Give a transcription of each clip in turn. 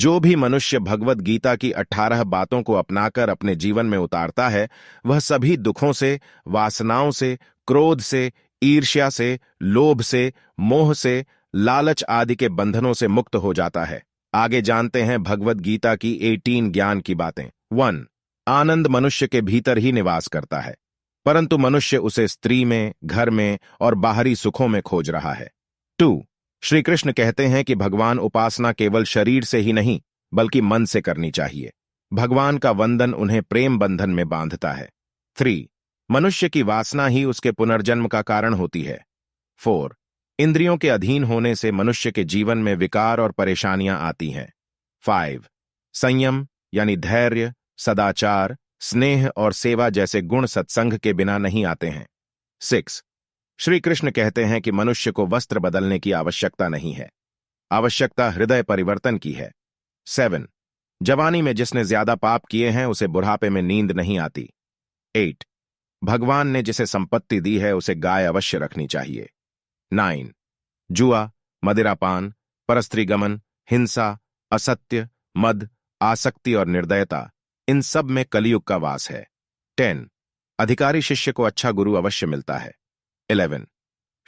जो भी मनुष्य भगवत गीता की 18 बातों को अपनाकर अपने जीवन में उतारता है, वह सभी दुखों से, वासनाओं से, क्रोध से, ईर्ष्या से, लोभ से, मोह से, लालच आदि के बंधनों से मुक्त हो जाता है। आगे जानते हैं भगवत गीता की 18 ज्ञान की बातें। 1. आनंद मनुष्य के भीतर ही निवास करता है, परंतु मनुष्य उसे स्त्री में, घर में और बाहरी सुखों में खोज रहा है। 2. श्री कृष्ण कहते हैं कि भगवान उपासना केवल शरीर से ही नहीं बल्कि मन से करनी चाहिए। भगवान का वंदन उन्हें प्रेम बंधन में बांधता है। 3. मनुष्य की वासना ही उसके पुनर्जन्म का कारण होती है। 4. इंद्रियों के अधीन होने से मनुष्य के जीवन में विकार और परेशानियां आती हैं। 5. संयम यानी धैर्य, सदाचार, स्नेह और सेवा जैसे गुण सत्संग के बिना नहीं आते हैं। 6. श्री कृष्ण कहते हैं कि मनुष्य को वस्त्र बदलने की आवश्यकता नहीं है, आवश्यकता हृदय परिवर्तन की है। 7. जवानी में जिसने ज्यादा पाप किए हैं उसे बुढ़ापे में नींद नहीं आती। 8. भगवान ने जिसे संपत्ति दी है उसे गाय अवश्य रखनी चाहिए। 9. जुआ, मदिरापान, परस्त्रीगमन, हिंसा, असत्य, मद, आसक्ति और निर्दयता, इन सब में कलयुग का वास है। 10. अधिकारी शिष्य को अच्छा गुरु अवश्य मिलता है। 11.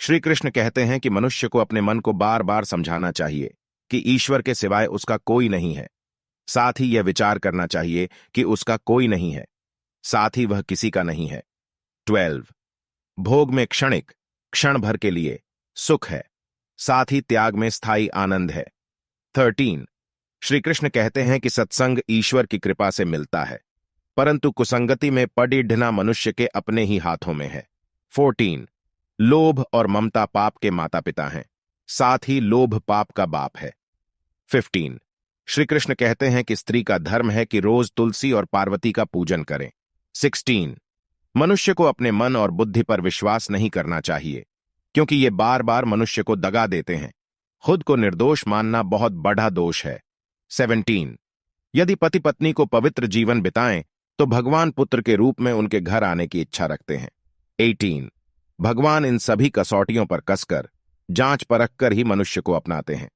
श्री कृष्ण कहते हैं कि मनुष्य को अपने मन को बार बार समझाना चाहिए कि ईश्वर के सिवाय उसका कोई नहीं है, साथ ही यह विचार करना चाहिए कि उसका कोई नहीं है, साथ ही वह किसी का नहीं है। 12. भोग में क्षणिक, क्षण भर के लिए सुख है, साथ ही त्याग में स्थायी आनंद है। 13. श्री कृष्ण कहते हैं कि सत्संग ईश्वर की कृपा से मिलता है, परंतु कुसंगति में पड़िढ़ना मनुष्य के अपने ही हाथों में है। 14. लोभ और ममता पाप के माता पिता हैं, साथ ही लोभ पाप का बाप है। 15. श्री कृष्ण कहते हैं कि स्त्री का धर्म है कि रोज तुलसी और पार्वती का पूजन करें। 16. मनुष्य को अपने मन और बुद्धि पर विश्वास नहीं करना चाहिए, क्योंकि ये बार बार मनुष्य को दगा देते हैं। खुद को निर्दोष मानना बहुत बड़ा दोष है। 17. यदि पति पत्नी को पवित्र जीवन बिताएं तो भगवान पुत्र के रूप में उनके घर आने की इच्छा रखते हैं। 18. भगवान इन सभी कसौटियों पर कसकर, जांच परख कर ही मनुष्य को अपनाते हैं।